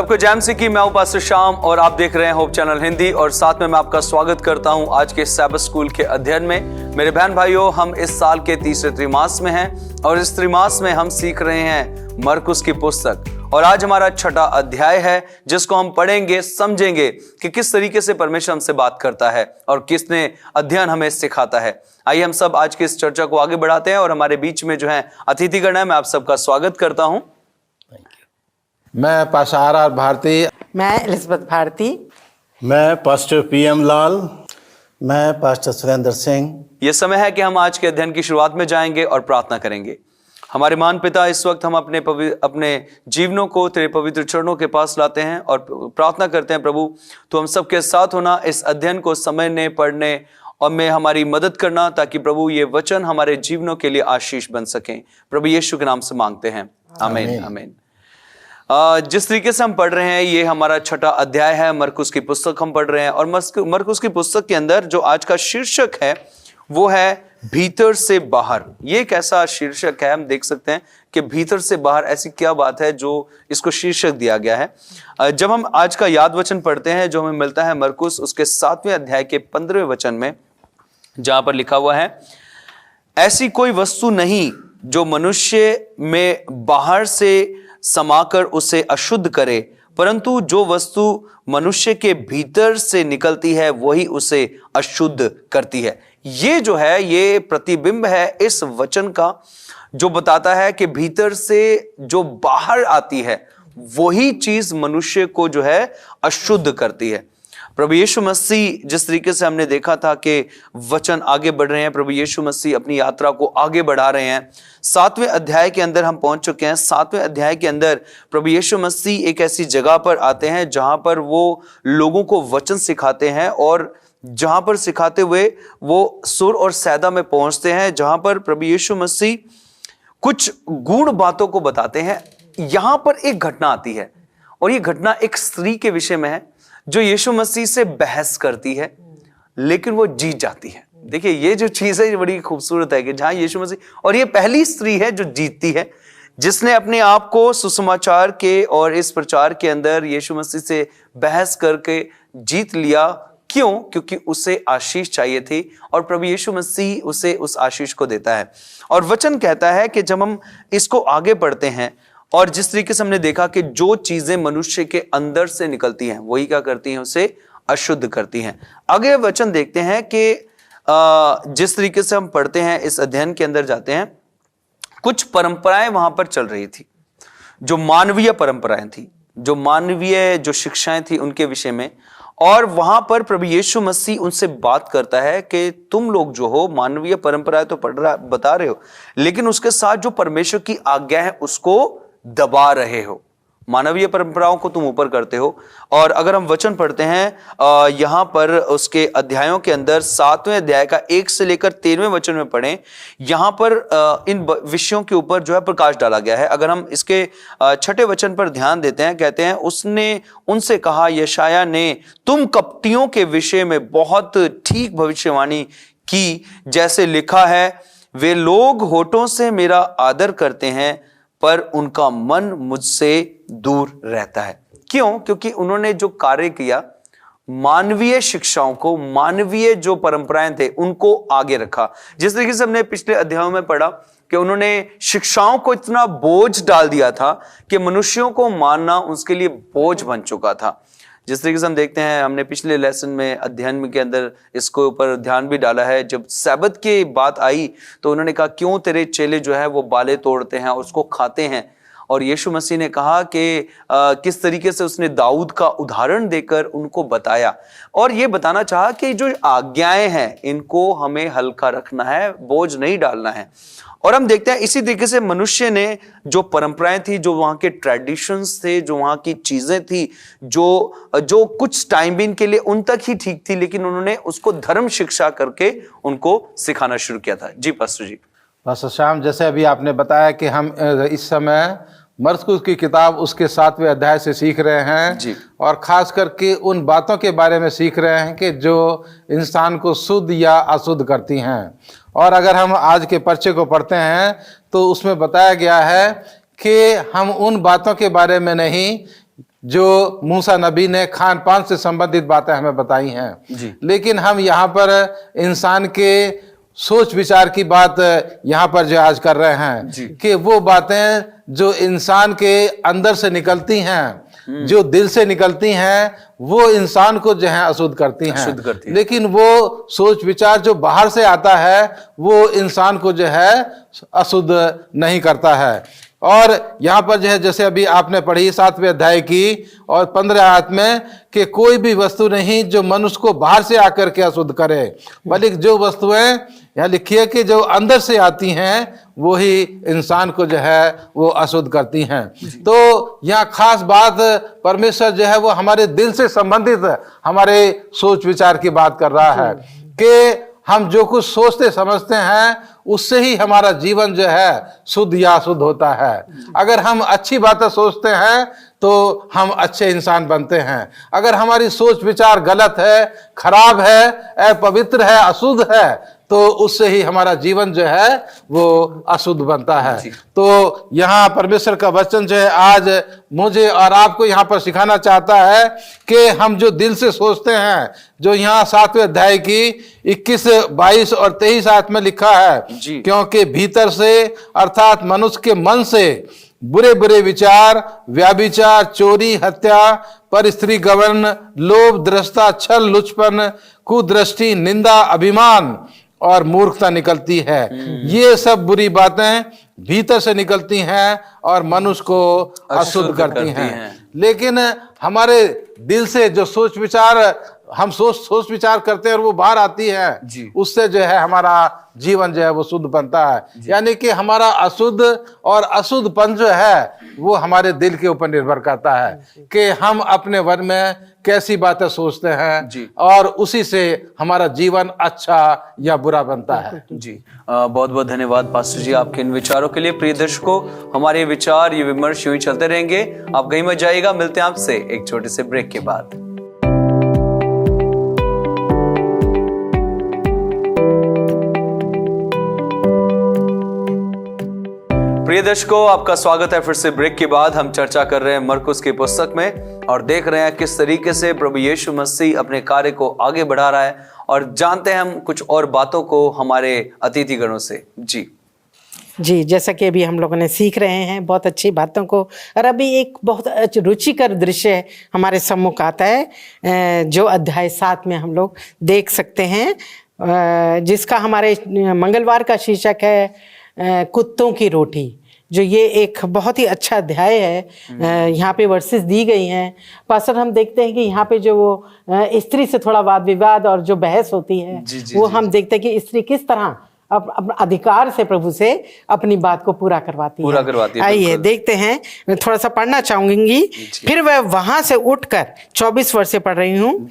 सबको जैम सी की। मैं हूं पास्टर श्याम और आप देख रहे हैं होप चैनल हिंदी और साथ में मैं आपका स्वागत करता हूं आज के सैबत स्कूल के अध्ययन में। मेरे बहन भाइयों, हम इस साल के तीसरे त्रिमास में हैं और इस त्रिमास में हम सीख रहे हैं मरकुस की पुस्तक और आज हमारा छठा अध्याय है जिसको हम पढ़ेंगे, समझेंगे कि किस तरीके से परमेश्वर हमसे बात करता है और किसने अध्ययन हमें सिखाता है। आइए हम सब आज की इस चर्चा को आगे बढ़ाते हैं और हमारे बीच में जो है अतिथिगण है, मैं आप सबका स्वागत करता हूं। मैं पास्टर आर भारती। मैं एलिजाबेथ भारती। मैं पास्टर पीएम लाल। मैं पास्टर सुरेंद्र सिंह। यह समय है कि हम आज के अध्ययन की शुरुआत में जाएंगे और प्रार्थना करेंगे। हमारे महान पिता, इस वक्त हम अपने जीवनों को तेरे पवित्र चरणों के पास लाते हैं और प्रार्थना करते हैं प्रभु, तो हम सबके साथ होना, इस अध्ययन को समझने, पढ़ने और में हमारी मदद करना, ताकि प्रभु ये वचन हमारे जीवनों के लिए आशीष बन सकें। प्रभु यीशु के नाम से मांगते हैं, आमीन आमीन। जिस तरीके से हम पढ़ रहे हैं, ये हमारा छठा अध्याय है, मरकुस की पुस्तक हम पढ़ रहे हैं और मरकुस की पुस्तक के अंदर जो आज का शीर्षक है वो है भीतर से बाहर। ये एक ऐसा शीर्षक है, हम देख सकते हैं कि भीतर से बाहर ऐसी क्या बात है जो इसको शीर्षक दिया गया है। जब हम आज का याद वचन पढ़ते हैं जो हमें मिलता है मरकुस उसके 7वें अध्याय के 15वें वचन में, जहां पर लिखा हुआ है, ऐसी कोई वस्तु नहीं जो मनुष्य में बाहर से समाकर उसे अशुद्ध करे, परंतु जो वस्तु मनुष्य के भीतर से निकलती है वही उसे अशुद्ध करती है। ये जो है ये प्रतिबिंब है इस वचन का, जो बताता है कि भीतर से जो बाहर आती है वही चीज मनुष्य को जो है अशुद्ध करती है। प्रभु यीशु मसीह, जिस तरीके से हमने देखा था कि वचन आगे बढ़ रहे हैं, प्रभु यीशु मसीह अपनी यात्रा को आगे बढ़ा रहे हैं। 7वें अध्याय के अंदर हम पहुंच चुके हैं। 7वें अध्याय के अंदर प्रभु यीशु मसीह एक ऐसी जगह पर आते हैं जहां पर वो लोगों को वचन सिखाते हैं और जहां पर सिखाते हुए वो सुर और सैदा में पहुंचते हैं, जहां पर प्रभु यीशु मसीह कुछ गूढ़ बातों को बताते हैं। यहां पर एक घटना आती है और ये घटना एक स्त्री के विषय में है जो यीशु मसीह से बहस करती है, लेकिन वो जीत जाती है। देखिए, ये जो चीज है ये बड़ी खूबसूरत है कि जहां यीशु मसीह, और ये पहली स्त्री है जो जीतती है, जिसने अपने आप को सुसमाचार के और इस प्रचार के अंदर यीशु मसीह से बहस करके जीत लिया। क्यों? क्योंकि उसे आशीष चाहिए थी और प्रभु यीशु मसीह उसे उस आशीष को देता है। और वचन कहता है कि जब हम इसको आगे पढ़ते हैं और जिस तरीके से हमने देखा कि जो चीजें मनुष्य के अंदर से निकलती हैं वही क्या करती हैं, उसे अशुद्ध करती हैं। आगे वचन देखते हैं कि जिस तरीके से हम पढ़ते हैं, इस अध्ययन के अंदर जाते हैं, कुछ परंपराएं वहां पर चल रही थी, जो मानवीय परंपराएं थी, जो मानवीय जो शिक्षाएं थी उनके विषय में। और वहां पर प्रभु यीशु मसीह उनसे बात करता है कि तुम लोग जो हो मानवीय परंपराएं तो बता रहे हो, लेकिन उसके साथ जो परमेश्वर की आज्ञा है उसको दबा रहे हो। मानवीय परंपराओं को तुम ऊपर करते हो। और अगर हम वचन पढ़ते हैं यहां पर उसके अध्यायों के अंदर 7वें अध्याय का 1 से लेकर 13वें वचन में पढ़ें, यहां पर इन विषयों के ऊपर जो है प्रकाश डाला गया है। अगर हम इसके 6ठे वचन पर ध्यान देते हैं, कहते हैं, उसने उनसे कहा, यशायाह ने तुम कपटियों के विषय में बहुत ठीक भविष्यवाणी की, जैसे लिखा है, वे लोग होठों से मेरा आदर करते हैं पर उनका मन मुझसे दूर रहता है। क्यों? क्योंकि उन्होंने जो कार्य किया, मानवीय शिक्षाओं को, मानवीय जो परंपराएं थे उनको आगे रखा। जिस तरीके से हमने पिछले अध्यायों में पढ़ा कि उन्होंने शिक्षाओं को इतना बोझ डाल दिया था कि मनुष्यों को मानना उसके लिए बोझ बन चुका था। जिस तरीके से हम देखते हैं, हमने पिछले लेसन में अध्ययन के अंदर इसको ऊपर ध्यान भी डाला है। जब सब्त की बात आई तो उन्होंने कहा, क्यों तेरे चेले जो है वो बाले तोड़ते हैं और उसको खाते हैं। और यीशु मसीह ने कहा कि किस तरीके से उसने दाऊद का उदाहरण देकर उनको बताया और ये बताना चाहा कि जो आज्ञाएं हैं इनको हमें हल्का रखना है, बोझ नहीं डालना है। और हम देखते हैं इसी तरीके से मनुष्य ने जो परंपराएं थी, जो वहां के ट्रेडिशंस थे, जो वहां की चीजें थी, जो कुछ टाइम बीन के लिए उन तक ही ठीक थी, लेकिन उन्होंने उसको धर्म शिक्षा करके उनको सिखाना शुरू किया था। जी पास्टर जी। पास्टर श्याम, जैसे अभी आपने बताया कि हम इस समय मरकुस की किताब उसके 7वें अध्याय से सीख रहे हैं जी। और खास करके उन बातों के बारे में सीख रहे हैं कि जो इंसान को शुद्ध या अशुद्ध करती हैं। और अगर हम आज के पर्चे को पढ़ते हैं तो उसमें बताया गया है कि हम उन बातों के बारे में नहीं जो मूसा नबी ने खान पान से संबंधित बातें हमें बताई हैं। जी। लेकिन हम यहाँ पर इंसान के सोच विचार की बात यहाँ पर जो आज कर रहे हैं कि वो बातें जो इंसान के अंदर से निकलती हैं, जो दिल से निकलती हैं, वो इंसान को जो है अशुद्ध करती हैं। लेकिन वो सोच विचार जो बाहर से आता है वो इंसान को जो है अशुद्ध नहीं करता है। और यहाँ पर जो है जैसे अभी आपने पढ़ी 7वें अध्याय की और 15 आयत में कि कोई भी वस्तु नहीं जो मनुष्य को बाहर से आकर के अशुद्ध करे, बल्कि जो वस्तुएं यहाँ लिखी है कि जो अंदर से आती हैं वो ही इंसान को जो है वो अशुद्ध करती हैं। तो यहाँ खास बात परमेश्वर जो है वो हमारे दिल से संबंधित हमारे सोच विचार की बात कर रहा है कि हम जो कुछ सोचते समझते हैं उससे ही हमारा जीवन जो है शुद्ध या अशुद्ध होता है। अगर हम अच्छी बातें सोचते हैं तो हम अच्छे इंसान बनते हैं। अगर हमारी सोच विचार गलत है, खराब है, अपवित्र है, अशुद्ध है, तो उससे ही हमारा जीवन जो है वो अशुद्ध बनता है। तो यहाँ परमेश्वर का वचन जो है आज मुझे और आपको यहाँ पर सिखाना चाहता है कि हम जो दिल से सोचते हैं, जो यहाँ 7वें अध्याय की 21, 22 और 23 आयत में लिखा है, क्योंकि भीतर से अर्थात मनुष्य के मन से बुरे बुरे विचार, व्याभिचार, चोरी, हत्या, पर स्त्री गमन, लोभ, दृष्टता, छल, लुचपन, कुदृष्टि, निंदा, अभिमान और मूर्खता निकलती है। ये सब बुरी बातें भीतर से निकलती हैं और मनुष्य को अशुद्ध करती हैं। लेकिन हमारे दिल से जो सोच विचार हम सोच विचार करते हैं और वो बाहर आती है, उससे जो है हमारा जीवन जो है वो शुद्ध बनता है। यानी कि हमारा अशुद्ध और अशुद्धपन जो है वो हमारे दिल के ऊपर निर्भर करता है कि हम अपने मन में कैसी बातें सोचते हैं और उसी से हमारा जीवन अच्छा या बुरा बनता है। जी बहुत बहुत धन्यवाद पास्टर जी आपके इन विचारों के लिए। प्रिय दर्शकों, हमारे विचार ये विमर्श यूं ही चलते रहेंगे, आप कहीं मत जाइएगा। मिलते हैं आपसे एक छोटे से ब्रेक के बाद। प्रिय दर्शकों, आपका स्वागत है फिर से ब्रेक के बाद। हम चर्चा कर रहे हैं मरकुस की पुस्तक में और देख रहे हैं किस तरीके से प्रभु यीशु मसीह अपने कार्य को आगे बढ़ा रहा है, और जानते हैं हम कुछ और बातों को हमारे अतिथिगणों से। जी, जैसा कि अभी हम लोगों ने सीख रहे हैं बहुत अच्छी बातों को, और अभी एक बहुत रुचिकर दृश्य हमारे सम्मुख आता है जो अध्याय 7 में हम लोग देख सकते हैं, जिसका हमारे मंगलवार का शीर्षक है कुत्तों की रोटी। जो ये एक बहुत ही अच्छा अध्याय है। यहाँ पे वर्सेस दी गई हैं। पास्टर, हम देखते हैं कि यहाँ पे जो वो स्त्री से थोड़ा वाद विवाद और जो बहस होती है वो हम देखते हैं कि स्त्री किस तरह अपने अधिकार से प्रभु से अपनी बात को पूरा करवाती है। आइए देखते हैं, मैं थोड़ा सा पढ़ना चाहूंगी। फिर वह वहां से उठकर 24 वर्ष से पढ़ रही हूँ।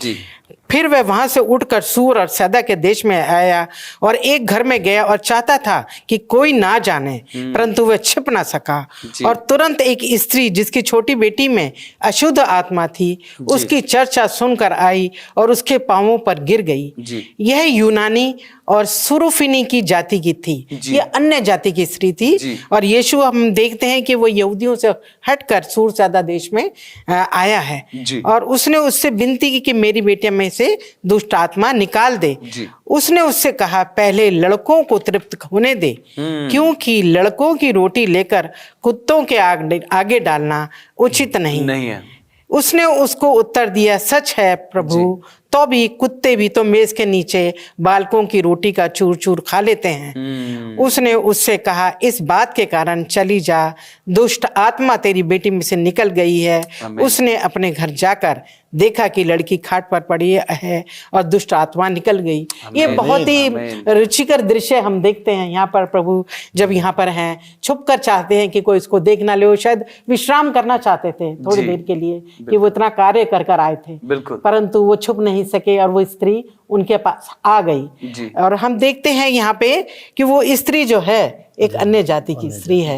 फिर वह वहां से उठकर सूर और सैदा के देश में आया और एक घर में गया और चाहता था कि कोई ना जाने, परंतु वह छिप ना सका। और तुरंत एक स्त्री जिसकी छोटी बेटी में अशुद्ध आत्मा थी उसकी चर्चा सुनकर आई और उसके पांवों पर गिर गई। यह यूनानी और सुरुफिनी की जाति की थी, यह अन्य जाति की स्त्री थी। और यीशु हम देखते हैं कि वो यहूदियों से हटकर सूर सैदा देश में आया है और उसने उससे विनती की कि मेरी बेटिया में से दुष्ट आत्मा निकाल दे। उसने उससे कहा, पहले लड़कों को तृप्त होने दे, क्योंकि लड़कों की रोटी लेकर कुत्तों के आगे डालना उचित नहीं है। उसने उसको उत्तर दिया, सच है प्रभु, तो भी कुत्ते भी तो मेज के नीचे बालकों की रोटी का चूर चूर खा लेते हैं। उसने उससे कहा, इस बात के कारण चली जा, दुष्ट आत्मा तेरी बेटी में से निकल गई है। उसने अपने घर जाकर देखा कि लड़की खाट पर पड़ी है और दुष्ट आत्मा निकल गई। ये बहुत ही रुचिकर दृश्य हम देखते हैं यहाँ पर। प्रभु जब यहाँ पर हैं, छुप कर चाहते हैं कि कोई इसको देख ना ले। शायद विश्राम करना चाहते थे थोड़ी देर के लिए कि वो इतना कार्य कर कर आए थे, परंतु वो छुप नहीं सके और वो स्त्री उनके पास आ गई। और हम देखते हैं यहाँ पे कि वो स्त्री जो है एक अन्य जाति की स्त्री है,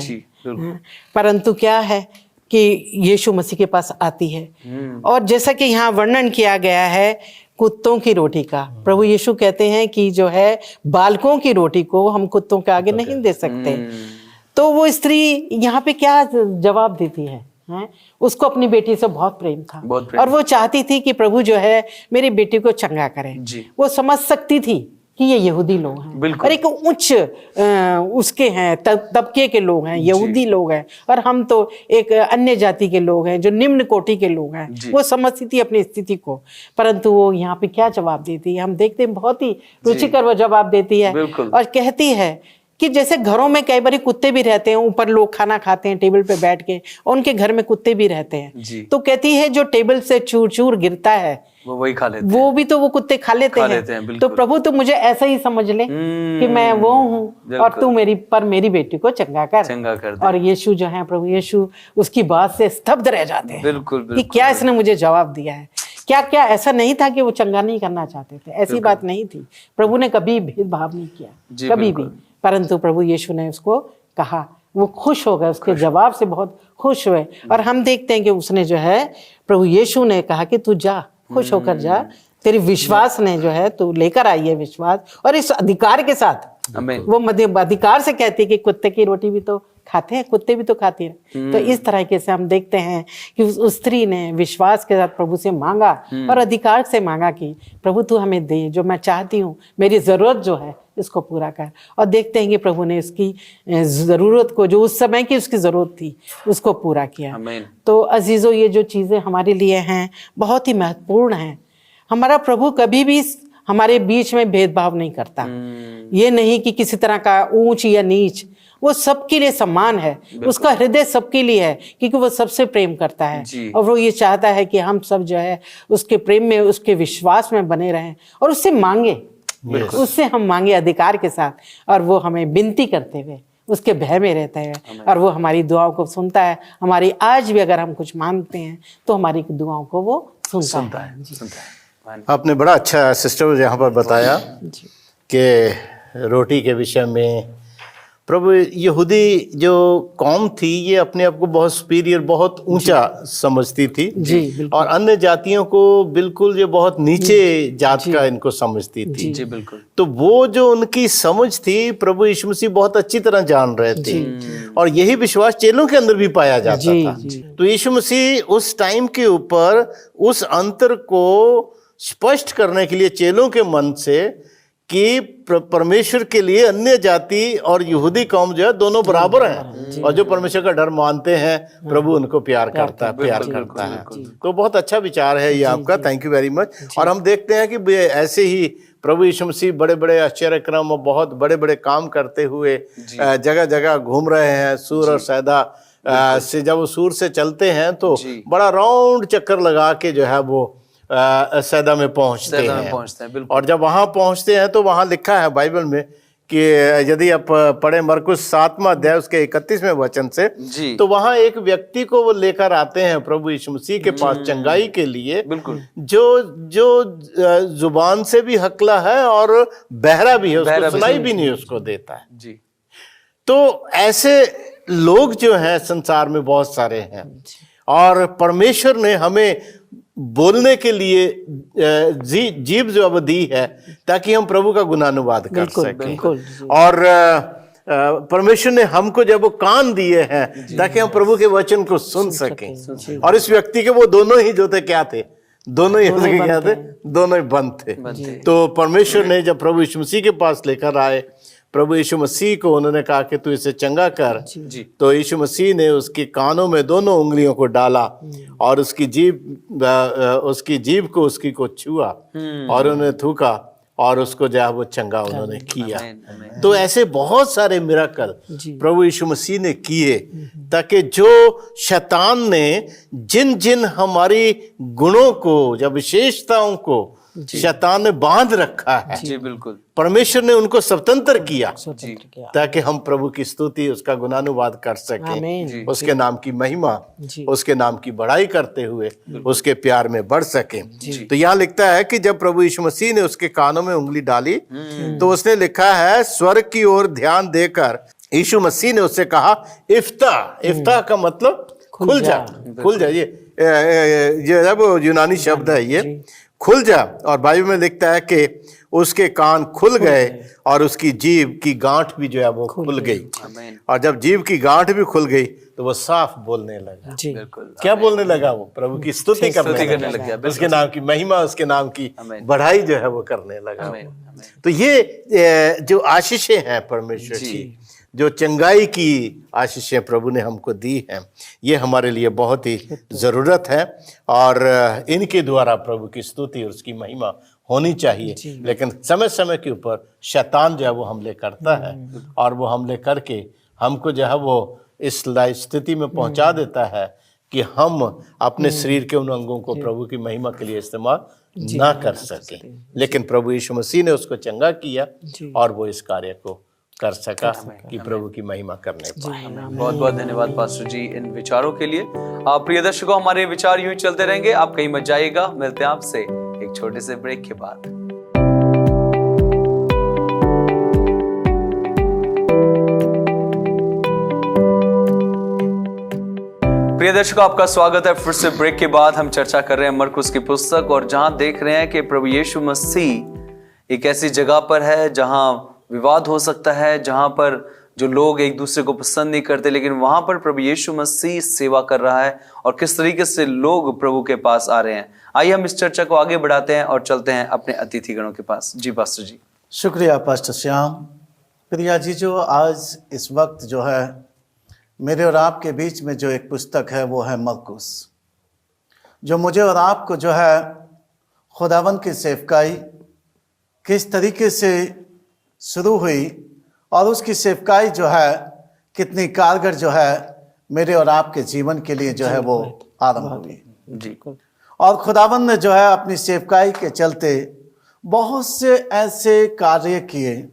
परंतु क्या है कि यीशु मसीह के पास आती है। और जैसा कि यहाँ वर्णन किया गया है कुत्तों की रोटी का, प्रभु यीशु कहते हैं कि जो है बालकों की रोटी को हम कुत्तों के आगे नहीं दे सकते। तो वो स्त्री यहाँ पे क्या जवाब देती है हैं, उसको अपनी बेटी से बहुत प्रेम था बहुत प्रेम। और वो चाहती थी कि प्रभु जो है मेरी बेटी को चंगा करे। जी। वो समझ सकती थी कि ये यहूदी लोग हैं बिल्कुल। और एक उच्च उसके हैं तबके के लोग हैं, यहूदी लोग हैं, और हम तो एक अन्य जाति के लोग हैं जो निम्न कोटि के लोग हैं। जी। वो समझती थी अपनी स्थिति को, परंतु वो यहाँ पे क्या जवाब देती है हम देखते हैं, बहुत ही रुचिकर वो जवाब देती है बिल्कुल। और कहती है कि जैसे घरों में कई बार कुत्ते भी रहते हैं, ऊपर लोग खाना खाते हैं टेबल पे बैठ के, और उनके घर में कुत्ते भी रहते हैं, जी। तो कहती है जो टेबल से चूर चूर गिरता है वो वही खा लेते वो भी तो वो कुत्ते खा लेते हैं, हैं। बिल्कुल। तो प्रभु तू मुझे ऐसा ही समझ ले कि मैं वो हूँ और तू मेरी बेटी को चंगा कर दे। और यीशु जो है, प्रभु यीशु उसकी बात से स्तब्ध रह जाते हैं बिल्कुल, कि क्या इसने मुझे जवाब दिया है। क्या क्या ऐसा नहीं था कि वो चंगा नहीं करना चाहते थे, ऐसी बात नहीं थी। प्रभु ने कभी भेदभाव नहीं किया, कभी भी, परंतु प्रभु यीशु ने उसको कहा, वो खुश हो गए, उसके जवाब से बहुत खुश हुए। और हम देखते हैं कि उसने जो है प्रभु यीशु ने कहा कि तू जा, खुश होकर जा, तेरी विश्वास ने जो है तू लेकर आई है विश्वास, और इस अधिकार के साथ आमीन। वो मध्य अधिकार से कहती है कि कुत्ते की रोटी भी तो खाते हैं, कुत्ते भी तो खाते हैं। तो इस तरीके से हम देखते हैं कि उस स्त्री ने विश्वास के साथ प्रभु से मांगा और अधिकार से मांगा कि प्रभु तू हमें दे, जो मैं चाहती हूँ, मेरी जरूरत जो है इसको पूरा कर। और देखते हैं कि प्रभु ने उसकी जरूरत को, जो उस समय की उसकी जरूरत थी, उसको पूरा किया। आमीन। तो अजीजों, ये जो चीजें हमारे लिए हैं बहुत ही महत्वपूर्ण हैं। हमारा प्रभु कभी भी हमारे बीच में भेदभाव नहीं करता। ये नहीं कि किसी तरह का ऊंच या नीच, वो सबके लिए समान है, उसका हृदय सबके लिए है, क्योंकि वो सबसे प्रेम करता है और वो ये चाहता है कि हम सब जो है उसके प्रेम में, उसके विश्वास में बने रहें और उससे मांगे, उससे हम मांगे अधिकार के साथ, और वो हमें विनती करते हुए उसके भय में रहते हैं और वो हमारी दुआओं को सुनता है। हमारी आज भी अगर हम कुछ मांगते हैं तो हमारी दुआओं को वो सुनता है। आपने बड़ा अच्छा सिस्टर यहाँ पर बताया कि रोटी के विषय में प्रभु, यहूदी जो कौम थी ये अपने आप को बहुत सुपीरियर, बहुत ऊंचा समझती थी और अन्य जातियों को बिल्कुल ये बहुत नीचे जात का इनको समझती थी। जी बिल्कुल। तो वो जो उनकी समझ थी प्रभु यीशु मसीह बहुत अच्छी तरह जान रहे थे और यही विश्वास चेलों के अंदर भी पाया जाता था। तो यीशु मसीह उस टाइम के ऊपर उस अंतर को स्पष्ट करने के लिए चेलों के मन से कि परमेश्वर के लिए अन्य जाति और यहूदी कौम जो है दोनों बराबर हैं और जो परमेश्वर का डर मानते हैं प्रभु उनको प्यार करता है। तो बहुत अच्छा विचार है ये आपका, थैंक यू वेरी मच। और हम देखते हैं कि ऐसे ही प्रभु यीशु मसीह बड़े बड़े आश्चर्यक्रम और बहुत बड़े बड़े काम करते हुए जगह जगह घूम रहे हैं। सूर और सैदा से जब वो सूर से चलते हैं तो बड़ा राउंड चक्कर लगा के जो है वो सैदा में पहुंचते हैं। और जब वहां पहुंचते हैं तो वहां लिखा है बाइबल में कि यदि आप पढ़े मरकुस 7वां अध्याय उसके 31वें वचन से, तो वहां एक व्यक्ति को वो लेकर आते हैं प्रभु यीशु मसीह के पास चंगाई के लिए, जो जुबान से भी हकला है और बहरा भी है, उसको सुनाई भी नहीं उसको देता है जी। तो ऐसे लोग जो हैं संसार में बहुत सारे हैं और परमेश्वर ने हमें बोलने के लिए जीभ जो अब दी है ताकि हम प्रभु का गुणानुवाद कर सकें। और परमेश्वर ने हमको जब वो कान दिए हैं ताकि हम प्रभु के वचन को सुन सकें। और इस व्यक्ति के वो दोनों ही जो थे क्या थे, दोनों ही क्या थे, दोनों ही बंद थे। तो परमेश्वर ने जब प्रभु यीशु मसीह के पास लेकर आए, प्रभु यीशु मसीह को उन्होंने कहा कि तू इसे चंगा कर, तो यीशु मसीह ने उसके कानों में दोनों उंगलियों को डाला और उसकी जीभ को उसकी को छुआ और उन्हें थूका और उसको जो वो चंगा उन्होंने किया। तो ऐसे बहुत सारे मिराकल प्रभु यीशु मसीह ने किए ताकि जो शैतान ने जिन जिन हमारी गुणों को या विशेषताओं को शैतान ने बांध रखा है, जी बिल्कुल, परमेश्वर ने उनको स्वतंत्र किया ताकि हम प्रभु की स्तुति, उसका गुणानुवाद कर सकें, उसके नाम की महिमा, उसके नाम की बड़ाई करते हुए उसके प्यार में बढ़ सकें। तो यहाँ लिखता है कि जब प्रभु यीशु मसीह ने उसके कानों में उंगली डाली तो उसने लिखा है, स्वर्ग की ओर ध्यान देकर यीशु मसीह ने उससे कहा इफ्ता। इफ्ता का मतलब खुल जा, खुल जा। ये जब यूनानी शब्द है, ये खुल जा। और बाइबल में लिखता है कि उसके कान खुल गए और उसकी जीभ की गांठ भी जो है वो खुल गई। आमीन। और जब जीभ की गांठ भी खुल गई तो वो साफ बोलने लगा। जी बिल्कुल। क्या बोलने लगा? वो प्रभु की स्तुति स्तुति करने करने लगा, लग गया, उसके नाम की महिमा, उसके नाम की आमीन। बढ़ाई जो है वो करने लगा। आमीन, आमीन। तो ये जो आशीषें हैं परमेश्वर की, जो चंगाई की आशीषें प्रभु ने हमको दी हैं, ये हमारे लिए बहुत ही ज़रूरत है और इनके द्वारा प्रभु की स्तुति और उसकी महिमा होनी चाहिए। लेकिन समय समय के ऊपर शैतान जो है वो हमले करता है और वो हमले करके हमको जो है वो इस स्थिति में पहुंचा देता है कि हम अपने शरीर के उन अंगों को प्रभु की महिमा के लिए इस्तेमाल ना कर सके। लेकिन प्रभु यीशु मसीह ने उसको चंगा किया और वो इस कार्य को कर सका कि प्रभु की महिमा करने पाए। बहुत बहुत धन्यवाद पास्टर जी इन विचारों के लिए। आप प्रिय दर्शकों, हमारे विचार यूं ही चलते रहेंगे, आप कहीं मत जाइएगा। मिलते हैं आपसे एक छोटे से ब्रेक के बाद। प्रिय दर्शकों, आपका स्वागत है फिर से ब्रेक के बाद। हम चर्चा कर रहे हैं मरकुस की पुस्तक, और जहां देख रहे हैं कि प्रभु यीशु मसीह एक ऐसी जगह पर है जहां विवाद हो सकता है, जहां पर जो लोग एक दूसरे को पसंद नहीं करते, लेकिन वहां पर प्रभु यीशु मसीह सेवा कर रहा है और किस तरीके से लोग प्रभु के पास आ रहे हैं। आइए हम इस चर्चा को आगे बढ़ाते हैं और चलते हैं अपने अतिथिगणों के पास। जी पास्टर जी। शुक्रिया पास्टर श्याम। प्रिया जी, जो आज इस वक्त जो है मेरे और आपके बीच में जो एक पुस्तक है वो है मरकुस, जो मुझे और आपको जो है खुदावन की सेवकाई किस तरीके से शुरू हुई और उसकी सेवकाई जो है कितनी कारगर जो है मेरे और आपके जीवन के लिए जो है वो आरंभ हुई। जी। और खुदावन ने जो है अपनी सेवकाई के चलते बहुत से ऐसे कार्य किए,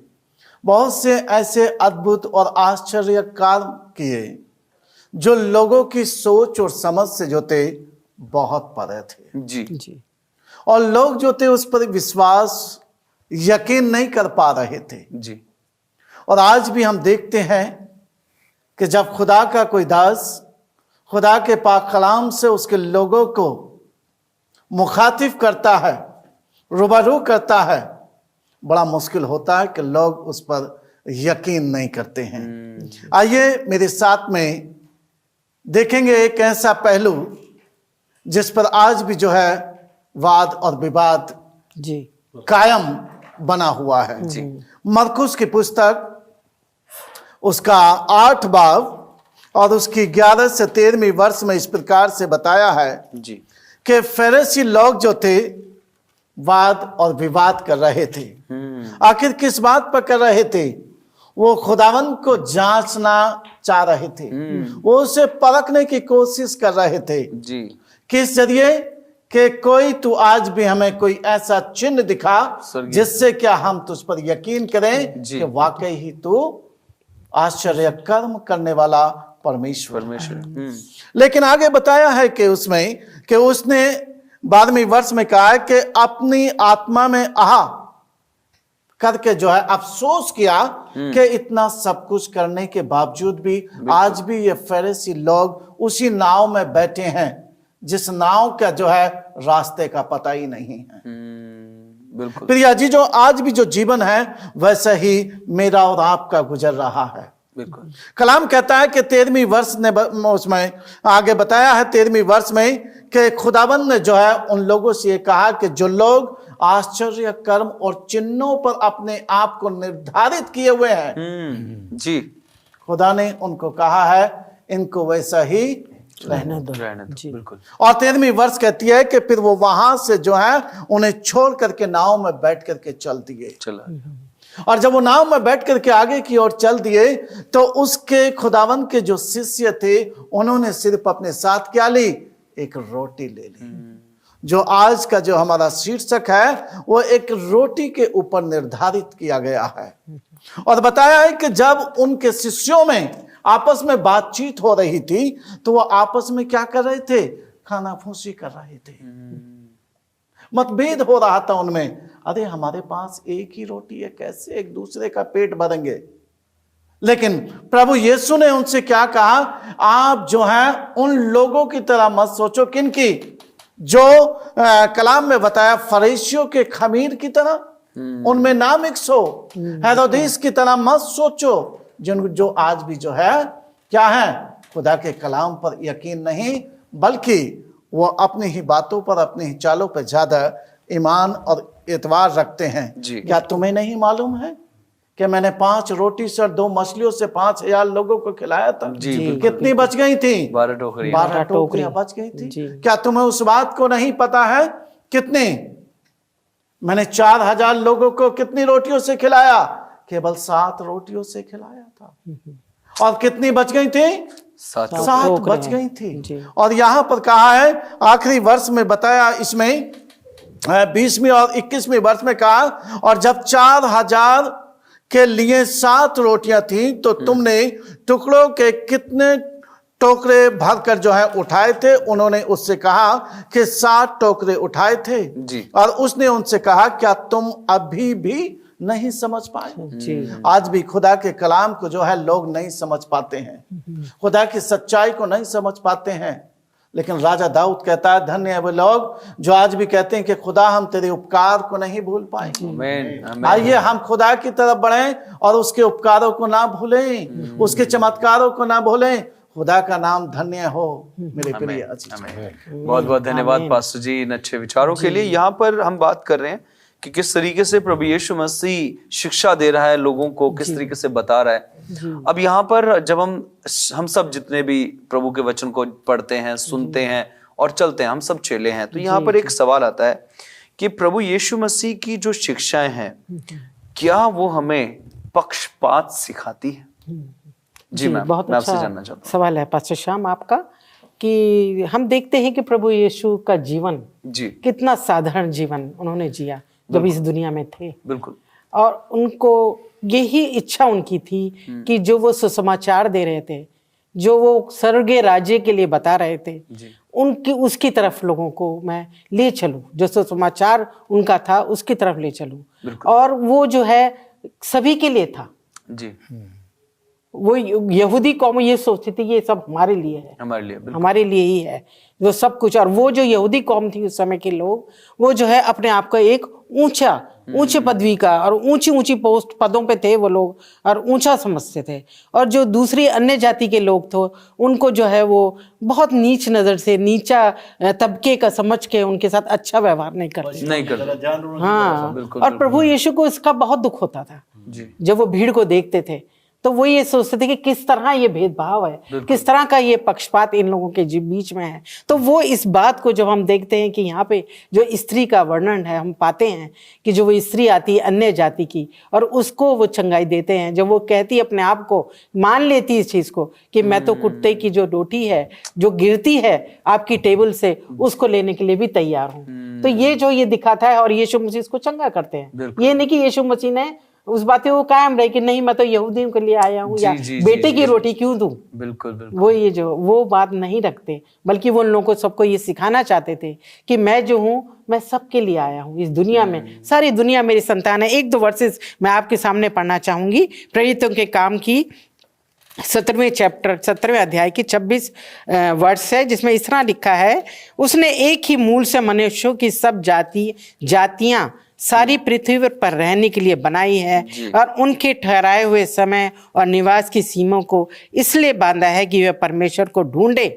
बहुत से ऐसे अद्भुत और आश्चर्य काम किए जो लोगों की सोच और समझ से जो थे बहुत परे थे। जी। और लोग जो थे उस पर विश्वास यकीन नहीं कर पा रहे थे। जी। और आज भी हम देखते हैं कि जब खुदा का कोई दास खुदा के पाक कलाम से उसके लोगों को मुखातिब करता है, रूबरू करता है, बड़ा मुश्किल होता है कि लोग उस पर यकीन नहीं करते हैं। आइए मेरे साथ में देखेंगे एक ऐसा पहलू जिस पर आज भी जो है वाद और विवाद जी कायम बना हुआ है। मरकुस की पुस्तक उसका 8 बाब और उसकी 11 से 13वीं वर्ष में इस प्रकार से बताया है जी। कि फरीसी लोग जो थे वाद और विवाद कर रहे थे। आखिर किस बात पर कर रहे थे? वो खुदावन को जांचना चाह रहे थे, वो उसे परखने की कोशिश कर रहे थे। जी। किस जरिए? कि कोई तू आज भी हमें कोई ऐसा चिन्ह दिखा जिससे क्या हम तुझ पर यकीन करें कि वाकई ही तू आश्चर्य कर्म करने वाला परमेश्वर। लेकिन आगे बताया है कि उसमें कि उसने 12वीं वर्ष में कहा है कि अपनी आत्मा में आहा करके जो है अफसोस किया कि इतना सब कुछ करने के बावजूद भी आज भी ये फरीसी लोग उसी नाव में बैठे हैं जिस नाव का जो है रास्ते का पता ही नहीं है। बिल्कुल। प्रिया जी, जो आज भी जो जीवन है वैसा ही मेरा और आपका गुजर रहा है। बिल्कुल। कलाम कहता है कि 13वीं वर्ष ने उसमें आगे बताया है 13वीं वर्ष में कि खुदाबंद ने जो है उन लोगों से ये कहा कि जो लोग आश्चर्य कर्म और चिन्हों पर अपने आप को निर्धारित किए हुए हैं, जी, खुदा ने उनको कहा है इनको वैसा ही रहने दो। बिल्कुल। और 13वीं वर्ष कहती है कि फिर वो वहां से जो है उन्हें छोड़ करके नाव में बैठ करके चल दिए। चला। और जब वो नाव में बैठ करके आगे की ओर चल दिए तो उसके खुदावन के जो शिष्य थे उन्होंने सिर्फ अपने साथ क्या ली? एक रोटी ले ली। जो आज का जो हमारा शीर्षक है वो एक रोटी के ऊपर निर्धारित किया गया है। और बताया है कि जब उनके शिष्यों में आपस में बातचीत हो रही थी तो वो आपस में क्या कर रहे थे? खाना फूसी कर रहे थे। मतभेद हो रहा था उनमें। अरे हमारे पास एक ही रोटी है, कैसे एक दूसरे का पेट भरेंगे? लेकिन प्रभु यीशु ने उनसे क्या कहा? आप जो है उन लोगों की तरह मत सोचो। किन की? जो कलाम में बताया फरीसियों के खमीर की तरह। उनमें ना मिक्स हो। हेरोदेस की तरह मत सोचो, जो आज भी जो है क्या है, खुदा के कलाम पर यकीन नहीं, बल्कि वो अपनी ही बातों पर, अपनी ही चालों पर ज्यादा ईमान और एतबार रखते हैं। क्या तुम्हें नहीं मालूम है कि मैंने 5 रोटी से और 2 मछलियों से 5000 लोगों को खिलाया था? कितनी बच गई थी? 12 टोकरियां बच गई थी। क्या तुम्हें उस बात को नहीं पता है कितनी मैंने 4000 लोगों को कितनी रोटियों से खिलाया? केवल 7 रोटियों से खिलाया था। और कितनी बच गई थी? 7 बच गई थी। और यहां पर कहा है, आखिरी वर्ष में बताया, इसमें 20वें और 21वें वर्ष में कहा, और जब 4000 के लिए 7 रोटियां थी तो तुमने टुकड़ों के कितने टोकरे भरकर जो है उठाए थे? उन्होंने उससे कहा कि 7 टोकरे उठाए थे। और उसने उनसे कहा, क्या तुम अभी भी नहीं समझ पाए? आज भी खुदा के कलाम को जो है लोग नहीं समझ पाते हैं, खुदा की सच्चाई को नहीं समझ पाते हैं। लेकिन राजा दाऊद कहता है, धन्य है वो लोग जो आज भी कहते हैं कि खुदा हम तेरे उपकार को नहीं भूल पाएंगे। आइए हम खुदा की तरफ बढ़ें और उसके उपकारों को ना भूलें, उसके चमत्कारों को ना भूलें। खुदा का नाम धन्य हो मेरे प्रिय अजीज। बहुत बहुत धन्यवाद पास्टर जी इन अच्छे विचारों के लिए। यहाँ पर हम बात कर रहे हैं कि किस तरीके से प्रभु यीशु मसीह शिक्षा दे रहा है लोगों को, किस तरीके से बता रहा है। अब यहाँ पर जब हम सब जितने भी प्रभु के वचन को पढ़ते हैं, सुनते हैं और चलते हैं, हम सब चेले हैं, तो यहाँ पर एक सवाल आता है कि प्रभु यीशु मसीह की जो शिक्षाएं हैं, क्या वो हमें पक्षपात सिखाती है? जी मैम, बहुत मैं आपसे अच्छा जानना चाहता हूँ। सवाल है पास्टर श्याम आपका, कि हम देखते हैं कि प्रभु यीशु का जीवन कितना साधारण जीवन उन्होंने जिया जब इस दुनिया में थे। बिल्कुल। और उनको यही इच्छा उनकी थी कि जो वो सुसमाचार दे रहे थे, जो वो स्वर्गीय राज्य के लिए बता रहे थे, उनकी उसकी तरफ लोगों को मैं ले चलूं, जो सुसमाचार उनका था उसकी तरफ ले चलूं। और वो जो है सभी के लिए था जी। वो यहूदी कौम ये सोचती थी ये सब हमारे लिए है, हमारे लिए ही है जो सब कुछ। और वो जो यहूदी कौम थी उस समय के लोग, वो जो है अपने आप का एक ऊंचे पदवी का और ऊंची ऊंची पोस्ट पदों पे थे वो लोग, और ऊंचा समझते थे। और जो दूसरी अन्य जाति के लोग थे उनको जो है वो बहुत नीच नजर से, नीचा तबके का समझ के उनके साथ अच्छा व्यवहार नहीं करते। हाँ, और प्रभु यीशु को इसका बहुत दुख होता था जब वो भीड़ को देखते थे, तो वो ये सोचते थे कि किस तरह ये भेदभाव है, किस तरह का ये पक्षपात इन लोगों के बीच में है। तो वो इस बात को जब हम देखते हैं कि यहाँ पे जो स्त्री का वर्णन है, हम पाते हैं कि जो वो स्त्री आती है अन्य जाति की और उसको वो चंगाई देते हैं, जब वो कहती अपने आप को मान लेती इस चीज को कि मैं तो कुत्ते की जो रोटी है जो गिरती है आपकी टेबल से उसको लेने के लिए भी तैयार हूँ। तो ये जो ये दिखाता है, और यीशु मसीह इसको चंगा करते हैं। ये नहीं कि यीशु मसीह ने उस बातें वो कायम रहे कि नहीं मैं तो यहूदियों के लिए आया हूँ या बेटे की रोटी क्यों दूं। बिल्कुल। वो ये जो वो बात नहीं रखते, बल्कि वो उन लोगों को सबको ये सिखाना चाहते थे कि मैं जो हूँ मैं सबके लिए आया हूँ इस दुनिया में, सारी दुनिया मेरी संतान है। 1-2 वर्सेस मैं आपके सामने पढ़ना चाहूंगी। प्रेरितों के काम की 17वें चैप्टर 17वें अध्याय की 26 वर्ष है, जिसमें इस तरह लिखा है, उसने एक ही मूल से मनुष्यों की सब जातियां सारी पृथ्वी पर रहने के लिए बनाई है, और उनके ठहराए हुए समय और निवास की सीमा को इसलिए बांधा है कि वे परमेश्वर को ढूंढे,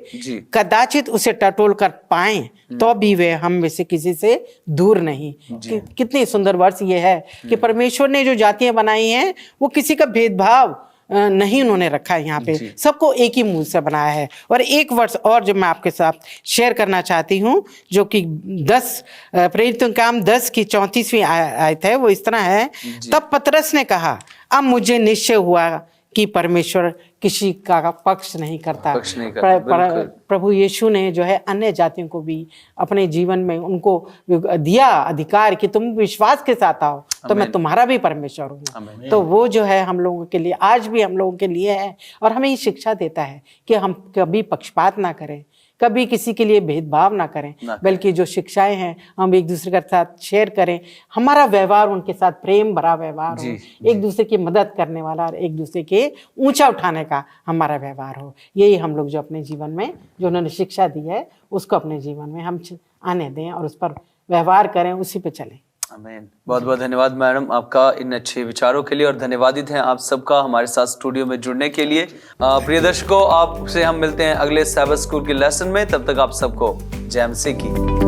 कदाचित उसे टटोल कर पाएं, तो भी वे हम में से किसी से दूर नहीं। कितनी सुंदर वर्ष ये है कि परमेश्वर ने जो जातियां बनाई हैं वो किसी का भेदभाव नहीं उन्होंने रखा है, यहाँ पे सबको एक ही मूल से बनाया है। और एक वर्ष और जो मैं आपके साथ शेयर करना चाहती हूँ, जो कि 10 प्रेरितों का काम 10 की 34वीं आयत है, वो इस तरह है, तब पतरस ने कहा, अब मुझे निश्चय हुआ कि परमेश्वर किसी का पक्ष नहीं करता। प्रभु यीशु ने जो है अन्य जातियों को भी अपने जीवन में उनको दिया अधिकार कि तुम विश्वास के साथ आओ तो मैं तुम्हारा भी परमेश्वर हूँ। तो वो जो है हम लोगों के लिए आज भी हम लोगों के लिए है, और हमें ये शिक्षा देता है कि हम कभी पक्षपात ना करें, कभी किसी के लिए भेदभाव ना करें, बल्कि जो शिक्षाएं हैं हम एक दूसरे के साथ शेयर करें। हमारा व्यवहार उनके साथ प्रेम भरा व्यवहार हो, एक दूसरे की मदद करने वाला और एक दूसरे के ऊंचा उठाने का हमारा व्यवहार हो। यही हम लोग जो अपने जीवन में जो उन्होंने शिक्षा दी है उसको अपने जीवन में हम आने दें और उस पर व्यवहार करें, उसी पे चलें। आमीन। बहुत बहुत धन्यवाद मैडम आपका इन अच्छे विचारों के लिए, और धन्यवादित हैं आप सबका हमारे साथ स्टूडियो में जुड़ने के लिए। प्रिय दर्शकों, आपसे हम मिलते हैं अगले सैबथ स्कूल के लेसन में। तब तक आप सबको जय मसीह की।